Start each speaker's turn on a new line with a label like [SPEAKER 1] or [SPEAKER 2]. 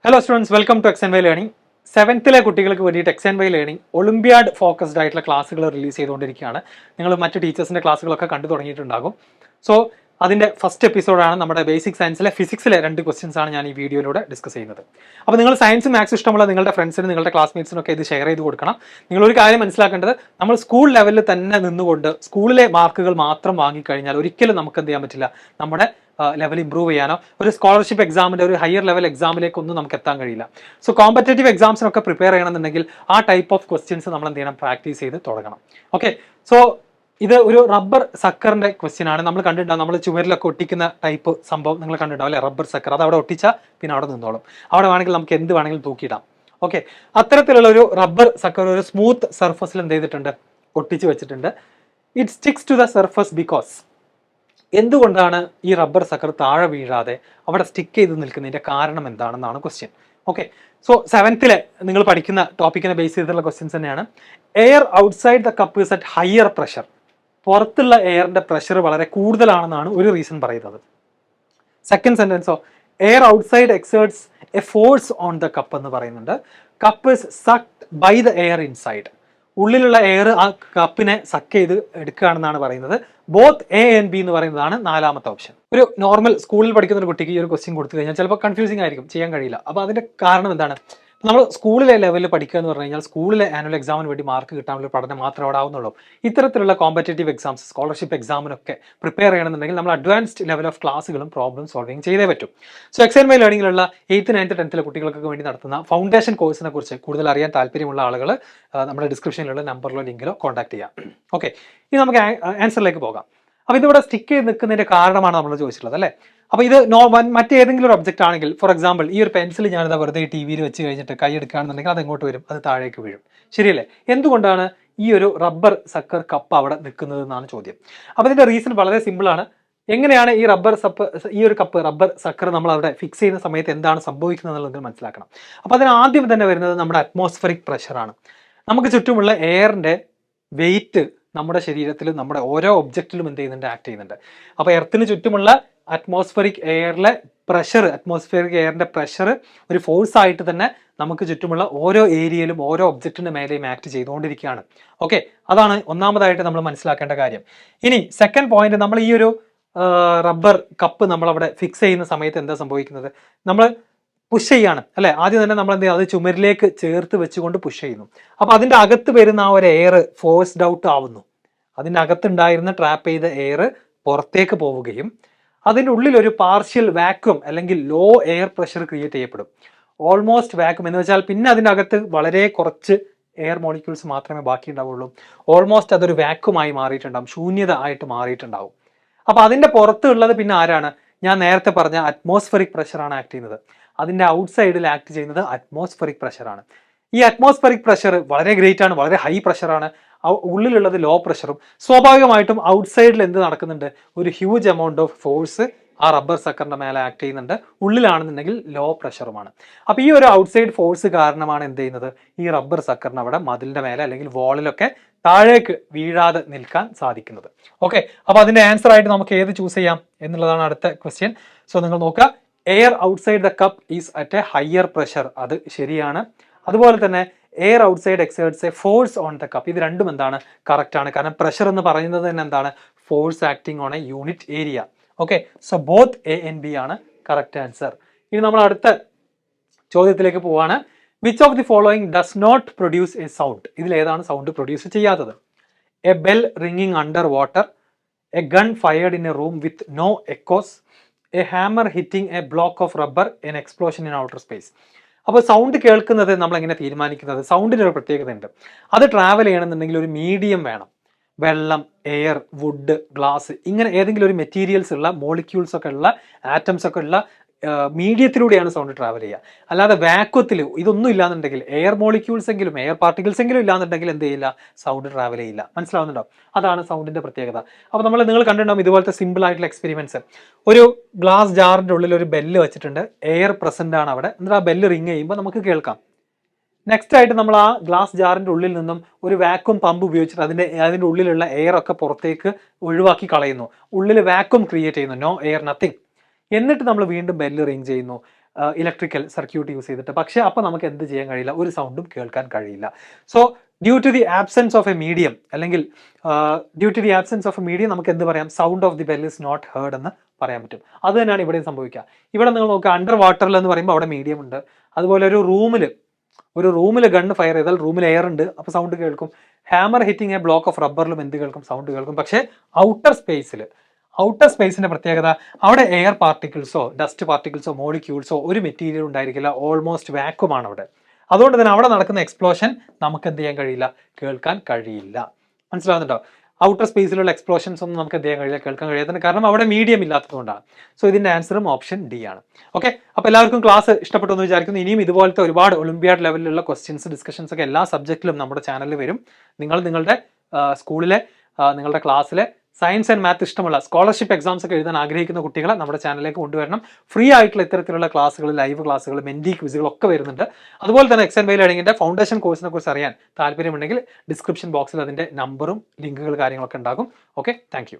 [SPEAKER 1] Hello students, welcome to X and Y learning. സെവൻത്തിലെ കുട്ടികൾക്ക് വേണ്ടിയിട്ട് X and Y learning olympiad focused ആയിട്ടുള്ള ക്ലാസ്സുകൾ റിലീസ് ചെയ്തുകൊണ്ടിരിക്കുകയാണ്. നിങ്ങൾ മറ്റ് ടീച്ചേഴ്സിൻ്റെ ക്ലാസ്സുകളൊക്കെ കണ്ടു തുടങ്ങിയിട്ടുണ്ടാകും. സോ അതിൻ്റെ ഫസ്റ്റ് എപ്പിസോഡാണ് നമ്മുടെ ബേസിക് സയൻസിലെ ഫിസിക്സിലെ 2 ക്വസ്റ്റ്യൻസ് ആണ് ഞാൻ ഈ വീഡിയോയിലൂടെ ഡിസ്കസ് ചെയ്യുന്നത്. അപ്പോൾ നിങ്ങൾ സയൻസ് മാത്സ് ഇഷ്ടമുള്ള നിങ്ങളുടെ ഫ്രണ്ട്സിന് നിങ്ങളുടെ ക്ലാസ്മേറ്റ്സിനൊക്കെ ഇത് ഷെയർ ചെയ്ത് കൊടുക്കണം. നിങ്ങളൊരു കാര്യം മനസ്സിലാക്കേണ്ടത്, നമ്മൾ സ്കൂൾ ലെവലിൽ തന്നെ നിന്നുകൊണ്ട് സ്കൂളിലെ മാർക്കുകൾ മാത്രം വാങ്ങിക്കഴിഞ്ഞാൽ ഒരിക്കലും നമുക്ക് എന്ത് ചെയ്യാൻ പറ്റില്ല, നമ്മുടെ ലെവൽ ഇമ്പ്രൂവ് ചെയ്യാനോ ഒരു സ്കോളർഷിപ്പ് എക്സാമിൻ്റെ ഒരു ഹയർ ലെവൽ എക്സാമിലേക്കൊന്നും നമുക്ക് എത്താൻ കഴിയില്ല. സോ കോമ്പറ്റേറ്റീവ് എക്സാംസിനൊക്കെ പ്രിപ്പയർ ചെയ്യണമെന്നുണ്ടെങ്കിൽ ആ ടൈപ്പ് ഓഫ് ക്വസ്റ്റ്യൻസ് നമ്മൾ എന്ത് ചെയ്യണം, പ്രാക്ടീസ് ചെയ്ത് തുടങ്ങണം. ഓക്കെ, സോ ഇത് ഒരു റബ്ബർ സക്കറിന്റെ ക്വസ്റ്റ്യൻ ആണ്. നമ്മൾ കണ്ടിട്ടുണ്ടാവും, നമ്മൾ ചുവരിലൊക്കെ ഒട്ടിക്കുന്ന ടൈപ്പ് സംഭവം നിങ്ങൾ കണ്ടിട്ടുണ്ടാവും അല്ലെ, റബ്ബർ സക്കർ. അത് അവിടെ ഒട്ടിച്ചാൽ പിന്നെ അവിടെ നിന്നോളും. അവിടെ വേണമെങ്കിൽ നമുക്ക് എന്ത് വേണമെങ്കിലും തൂക്കിയിടാം. ഓക്കെ, അത്തരത്തിലുള്ള ഒരു റബ്ബർ സക്കർ ഒരു സ്മൂത്ത് സർഫസിൽ എന്ത് ചെയ്തിട്ടുണ്ട്, ഒട്ടിച്ച് വെച്ചിട്ടുണ്ട്. It sticks to the surface because. എന്തുകൊണ്ടാണ് ഈ റബ്ബർ സക്കർ താഴെ വീഴാതെ അവിടെ സ്റ്റിക്ക് ചെയ്ത് നിൽക്കുന്നതിന്റെ കാരണം എന്താണെന്നാണ് ക്വസ്റ്റ്യൻ. ഓക്കെ, സോ സെവൻത്തിലെ നിങ്ങൾ പഠിക്കുന്ന ടോപ്പിക്കിനെ ബേസ് ചെയ്തിട്ടുള്ള ക്വസ്റ്റ്യൻസ് തന്നെയാണ്. Air outside the cup is at higher pressure. പുറത്തുള്ള എയറിന്റെ പ്രഷർ വളരെ കൂടുതലാണെന്നാണ് ഒരു റീസൺ പറയുന്നത്. സെക്കൻഡ് സെന്റൻസോ, air outside exerts a force on the cup എന്ന് പറയുന്നുണ്ട്. Cup is sucked by the air inside. ഉള്ളിലുള്ള എയർ ആ കപ്പിനെ സക്ക് ചെയ്ത് എടുക്കുകയാണെന്നാണ് പറയുന്നത്. ബോത്ത് എ ആൻഡ് ബി എന്ന് പറയുന്നതാണ് നാലാമത്തെ ഓപ്ഷൻ. ഒരു നോർമൽ സ്കൂളിൽ പഠിക്കുന്ന ഒരു കുട്ടിക്ക് ഈ ഒരു ക്വസ്റ്റ്യൻ കൊടുത്തു കഴിഞ്ഞാൽ ചിലപ്പോൾ കൺഫ്യൂസിംഗ് ആയിരിക്കും, ചെയ്യാൻ കഴിയില്ല. അപ്പോൾ അതിന്റെ കാരണം എന്താണ്, നമ്മൾ സ്കൂളിലെ ലെവലിൽ പഠിക്കുക എന്ന് പറഞ്ഞു കഴിഞ്ഞാൽ സ്കൂളിലെ ആനുവൽ എക്സാമിന് വേണ്ടി മാർക്ക് കിട്ടാനുള്ള പഠനം മാത്രമേ അവിടെ ആവുന്നുള്ളൂ. ഇത്തരത്തിലുള്ള കോമ്പറ്റേറ്റീവ് എക്സാംസ്, സ്കോളർഷിപ്പ് എക്സാമിനൊക്കെ പ്രിപ്പയർ ചെയ്യണമെന്നുണ്ടെങ്കിൽ നമ്മൾ അഡ്വാൻസ്ഡ് ലെവൽ ഓഫ് ക്ലാസ്സുകളും പ്രോബ്ലം സോൾവിങ് ചെയ്തേ പറ്റും. സോ എക്സ് ആൻഡ് വൈ ലേണിംഗിലുള്ള 8th 9th 10th കുട്ടികൾക്ക് വേണ്ടി നടത്തുന്ന ഫൗണ്ടേഷൻ കോഴ്സിനെ കുറിച്ച് കൂടുതൽ അറിയാൻ താല്പര്യമുള്ള ആളുകൾ നമ്മുടെ ഡിസ്ക്രിപ്ഷനിലുള്ള നമ്പറിലോ ലിങ്കിലോ കോൺടാക്ട് ചെയ്യാം. ഓക്കെ, ഇനി നമുക്ക് ആൻസറിലേക്ക് പോകാം. അപ്പോൾ ഇതിവിടെ സ്റ്റിക്ക് ചെയ്ത് നിൽക്കുന്നതിന്റെ കാരണമാണ് നമ്മൾ ചോദിച്ചിട്ടുള്ളത് അല്ലേ. അപ്പോൾ ഇത് മറ്റേതെങ്കിലും ഒരു ഒബ്ജക്റ്റ് ആണെങ്കിൽ, ഫോർ എക്സാമ്പിൾ ഈ ഒരു പെൻസിൽ ഞാനിതാ വെറുതെ ടി വിയിൽ വെച്ച് കഴിഞ്ഞിട്ട് കൈ എടുക്കുകയാണെന്നുണ്ടെങ്കിൽ അത് എങ്ങോട്ട് വരും, അത് താഴേക്ക് വീഴും, ശരിയല്ലേ? എന്തുകൊണ്ടാണ് ഈ ഒരു റബ്ബർ സക്കർ കപ്പ് അവിടെ നിൽക്കുന്നത് എന്നാണ് ചോദ്യം. അപ്പോൾ ഇതിന്റെ റീസൺ വളരെ സിമ്പിൾ ആണ്. എങ്ങനെയാണ് ഈ ഒരു കപ്പ് റബ്ബർ സക്കർ നമ്മൾ അവിടെ ഫിക്സ് ചെയ്യുന്ന സമയത്ത് എന്താണ് സംഭവിക്കുന്നത് എന്നുള്ളത് മനസ്സിലാക്കണം. അപ്പോൾ അതിന് ആദ്യം തന്നെ വരുന്നത് നമ്മുടെ അറ്റ്മോസ്ഫറിക് പ്രഷറാണ്. നമുക്ക് ചുറ്റുമുള്ള എയറിന്റെ വെയിറ്റ് നമ്മുടെ ശരീരത്തിൽ, നമ്മുടെ ഓരോ ഒബ്ജക്റ്റിലും എന്ത് ചെയ്യുന്നുണ്ട്, ആക്ട് ചെയ്യുന്നുണ്ട്. അപ്പോൾ എർത്തിന് ചുറ്റുമുള്ള അറ്റ്മോസ്ഫറിക് എയറിലെ പ്രഷർ, അറ്റ്മോസ്ഫിയറിക് എയറിന്റെ പ്രഷർ ഒരു ഫോഴ്സ് ആയിട്ട് തന്നെ നമുക്ക് ചുറ്റുമുള്ള ഓരോ ഏരിയയിലും ഓരോ ഒബ്ജക്റ്റിന്റെ മേലെയും ആക്ട് ചെയ്തുകൊണ്ടിരിക്കുകയാണ്. ഓക്കെ, അതാണ് ഒന്നാമതായിട്ട് നമ്മൾ മനസ്സിലാക്കേണ്ട കാര്യം. ഇനി സെക്കൻഡ് പോയിന്റ്, നമ്മൾ ഈ ഒരു റബ്ബർ കപ്പ് നമ്മൾ അവിടെ ഫിക്സ് ചെയ്യുന്ന സമയത്ത് എന്താ സംഭവിക്കുന്നത്, നമ്മൾ പുഷ് ചെയ്യാണ് അല്ലെ. ആദ്യം തന്നെ നമ്മൾ എന്ത് ചെയ്യുക, അത് ചുമരിലേക്ക് ചേർത്ത് വെച്ചുകൊണ്ട് പുഷ് ചെയ്യുന്നു. അപ്പൊ അതിന്റെ അകത്ത് വരുന്ന ആ ഒരു എയർ ഫോഴ്സ്ഡ് ഔട്ട് ആവുന്നു. അതിന്റെ അകത്തുണ്ടായിരുന്ന ട്രാപ്പ് ചെയ്ത എയർ പുറത്തേക്ക് പോവുകയും അതിൻ്റെ ഉള്ളിൽ ഒരു പാർഷ്യൽ വാക്വം അല്ലെങ്കിൽ ലോ എയർ പ്രഷർ ക്രിയേറ്റ് ചെയ്യപ്പെടും. ഓൾമോസ്റ്റ് വാക്വം എന്ന് വെച്ചാൽ പിന്നെ അതിൻ്റെ അകത്ത് വളരെ കുറച്ച് എയർ മോളിക്യൂൾസ് മാത്രമേ ബാക്കി ഉണ്ടാവുള്ളൂ. ഓൾമോസ്റ്റ് അതൊരു വാക്വമായി മാറിയിട്ടുണ്ടാവും, ശൂന്യത ആയിട്ട് മാറിയിട്ടുണ്ടാവും. അപ്പൊ അതിന്റെ പുറത്തുള്ളത് പിന്നെ ആരാണ്, ഞാൻ നേരത്തെ പറഞ്ഞ അറ്റ്മോസ്ഫറിക് പ്രഷറാണ് ആക്ട് ചെയ്യുന്നത്. അതിന്റെ ഔട്ട് സൈഡിൽ ആക്ട് ചെയ്യുന്നത് അറ്റ്മോസ്ഫറിക് പ്രഷറാണ്. ഈ അറ്റ്മോസ്ഫറിക് പ്രഷർ വളരെ ഗ്രേറ്റ് ആണ്, വളരെ ഹൈ പ്രഷറാണ്. ഉള്ളിലുള്ളത് ലോ പ്രഷറും. സ്വാഭാവികമായിട്ടും ഔട്ട് സൈഡിൽ എന്ത് നടക്കുന്നുണ്ട്, ഒരു ഹ്യൂജ് എമൗണ്ട് ഓഫ് ഫോഴ്സ് ആ റബ്ബർ സക്കറിന്റെ മേലെ ആക്ട് ചെയ്യുന്നുണ്ട്. ഉള്ളിലാണെന്നുണ്ടെങ്കിൽ ലോ പ്രഷറുമാണ്. അപ്പൊ ഈ ഒരു ഔട്ട് സൈഡ് ഫോഴ്സ് കാരണമാണ് എന്ത് ചെയ്യുന്നത്, ഈ റബ്ബർ സക്കറിന് അവിടെ മതിലിന്റെ മേലെ അല്ലെങ്കിൽ വാളിലൊക്കെ താഴേക്ക് വീഴാതെ നിൽക്കാൻ സാധിക്കുന്നത്. ഓക്കെ, അപ്പൊ അതിന്റെ ആൻസർ ആയിട്ട് നമുക്ക് ഏത് ചൂസ് ചെയ്യാം എന്നുള്ളതാണ് അടുത്ത ക്വസ്റ്റ്യൻ. സോ നിങ്ങൾ നോക്കുക, air outside the cup is at A higher pressure, അത് ശരിയാണ്. അതുപോലെ തന്നെ air outside exerts a force on the cup, ഇത് രണ്ടും എന്താണ്, കറക്റ്റ് ആണ്. കാരണം പ്രഷർ എന്ന് പറയുന്നത് തന്നെ എന്താണ്, force acting on a unit area. Okay, so both A and B ആണ് കറക്റ്റ് ആൻസർ. ഇനി നമ്മൾ അടുത്ത ചോദ്യത്തിലേക്ക് പോവാണ്. Which of the following does not produce a sound? ഇതിൽ ഏതാണ് സൗണ്ട് പ്രൊഡ്യൂസ് ചെയ്യാത്തത്? A bell ringing under water, a gun fired in a room with no echoes, a hammer hitting a block of rubber, an explosion in outer space. അപ്പോൾ sound കേൾക്കുന്നത് നമ്മൾ എങ്ങനെ തീരുമാനിക്കുന്നത്? സൗണ്ടിന് ഒരു പ്രത്യേകത ഉണ്ട്. അത് ട്രാവൽ ചെയ്യണമെന്നുണ്ടെങ്കിൽ ഒരു മീഡിയം വേണം. വെള്ളം, എയർ, വുഡ്, ഗ്ലാസ്, ഇങ്ങനെ ഏതെങ്കിലും ഒരു മെറ്റീരിയൽസ് ഉള്ള, മോളിക്യൂൾസ് ഒക്കെ ഉള്ള, ആറ്റംസ് ഒക്കെ ഉള്ള മീഡിയത്തിലൂടെയാണ് സൗണ്ട് ട്രാവൽ ചെയ്യുക. അല്ലാതെ വാക്വത്തിൽ ഇതൊന്നും ഇല്ലാന്നുണ്ടെങ്കിൽ, എയർ മോളിക്യൂൾസ് എങ്കിലും എയർ പാർട്ടിക്കിൾസ് എങ്കിലും ഇല്ലാന്നുണ്ടെങ്കിൽ എന്ത് ചെയ്യില്ല, സൗണ്ട് ട്രാവൽ ചെയ്യില്ല. മനസ്സിലാവുന്നുണ്ടോ? അതാണ് സൗണ്ടിന്റെ പ്രത്യേകത. അപ്പോൾ നിങ്ങൾ കണ്ടിട്ടുണ്ടാവും ഇതുപോലത്തെ സിമ്പിൾ ആയിട്ടുള്ള എക്സ്പെരിമെന്റ്സ്. ഒരു ഗ്ലാസ് ജാറിന്റെ ഉള്ളിൽ ഒരു ബെല്ല് വെച്ചിട്ടുണ്ട്, എയർ പ്രസന്റ് ആണ് അവിടെ, എന്നിട്ട് ആ ബെല്ല് റിങ് ചെയ്യുമ്പോൾ നമുക്ക് കേൾക്കാം. നെക്സ്റ്റ് ആയിട്ട് നമ്മൾ ആ ഗ്ലാസ് ജാറിന്റെ ഉള്ളിൽ നിന്നും ഒരു വാക്വം പമ്പ് ഉപയോഗിച്ചിട്ട് അതിന്റെ ഉള്ളിലുള്ള എയർ ഒക്കെ പുറത്തേക്ക് ഒഴിവാക്കി കളയുന്നു. ഉള്ളിൽ വാക്വം ക്രിയേറ്റ് ചെയ്യുന്നു, നോ എയർ, നത്തിങ്. എന്നിട്ട് നമ്മൾ വീണ്ടും ബെല്ല് റിങ് ചെയ്യുന്നു. ഇലക്ട്രിക്കൽ സർക്യൂട്ട് യൂസ് ചെയ്തിട്ട്. പക്ഷേ അപ്പോൾ നമുക്ക് എന്ത് ചെയ്യാൻ കഴിയില്ല, ഒരു സൗണ്ടും കേൾക്കാൻ കഴിയില്ല. So due to the absence of a medium, അല്ലെങ്കിൽ due to the absence of a medium നമുക്ക് എന്ത് പറയാം, sound of the bell is not heard എന്ന് പറയാൻ പറ്റും. അത് തന്നെയാണ് ഇവിടെയും സംഭവിക്കുക. ഇവിടെ നിങ്ങൾ നോക്കുക, അണ്ടർ വാട്ടറിൽ എന്ന് പറയുമ്പോൾ അവിടെ മീഡിയം ഉണ്ട്. അതുപോലെ ഒരു റൂമിൽ ഗണ്ണ് ഫയർ ചെയ്താൽ റൂമിൽ എയർ ഉണ്ട്, അപ്പോൾ സൗണ്ട് കേൾക്കും. Hammer hitting a block of റബ്ബറിലും എന്ത് കേൾക്കും, സൗണ്ട് കേൾക്കും. പക്ഷേ ഔട്ടർ സ്പേസിന്റെ പ്രത്യേകത, അവിടെ എയർ പാർട്ടിക്കിൾസോ ഡസ്റ്റ് പാർട്ടിക്കിൾസോ മോളിക്യൂൾസോ ഒരു മെറ്റീരിയൽ ഉണ്ടായിരിക്കില്ല, ഓൾമോസ്റ്റ് വാക്വമാണ് അവിടെ. അതുകൊണ്ട് തന്നെ അവിടെ നടക്കുന്ന എക്സ്പ്ലോഷൻ നമുക്ക് എന്ത് ചെയ്യാൻ കഴിയില്ല, കേൾക്കാൻ കഴിയില്ല. മനസ്സിലാവുന്നുണ്ടോ? ഔട്ടർ സ്പേസിലുള്ള എക്സ്പ്ലോഷൻസ് ഒന്നും നമുക്ക് എന്ത് ചെയ്യാൻ കഴിയില്ല, കേൾക്കാൻ കഴിയാത്തത് കാരണം അവിടെ മീഡിയം ഇല്ലാത്തതുകൊണ്ടാണ്. സോ ഇതിന്റെ ആൻസറും ഓപ്ഷൻ ഡി ആണ്. ഓക്കെ, അപ്പോൾ എല്ലാവർക്കും ക്ലാസ് ഇഷ്ടപ്പെട്ടു എന്ന് വിചാരിക്കുന്നു. ഇനിയും ഇതുപോലത്തെ ഒരുപാട് ഒളിമ്പിയാഡ് ലെവലിലുള്ള ക്വസ്റ്റ്യൻസ്, ഡിസ്കഷൻസ് ഒക്കെ എല്ലാ സബ്ജക്റ്റിലും നമ്മുടെ ചാനലിൽ വരും. നിങ്ങൾ നിങ്ങളുടെ സ്കൂളിലെ നിങ്ങളുടെ ക്ലാസ്സിലെ സയൻസ് ആൻഡ് മാത്ത് ഇഷ്ടമുള്ള സ്കോളർഷിപ്പ് എക്സാംസ് ഒക്കെ എഴുതാൻ ആഗ്രഹിക്കുന്ന കുട്ടികളെ നമ്മുടെ ചാനലിലേക്ക് കൊണ്ടുവരണം. ഫ്രീ ആയിട്ടുള്ള ഇത്തരത്തിലുള്ള ക്ലാസ്സുകൾ, ലൈവ് ക്ലാസ്സുകൾ, മെന്റി ക്വിസുകളൊക്കെ വരുന്നുണ്ട്. അതുപോലെ തന്നെ XNY ലേണിംഗിന്റെ ഫൗണ്ടേഷൻ കോഴ്സിനെ കുറിച്ച് അറിയാൻ താല്പര്യമുണ്ടെങ്കിൽ ഡിസ്ക്രിപ്ഷൻ ബോക്സിൽ അതിന്റെ നമ്പറും ലിങ്കുകൾ കാര്യങ്ങളൊക്കെ ഉണ്ടാകും. Okay, thank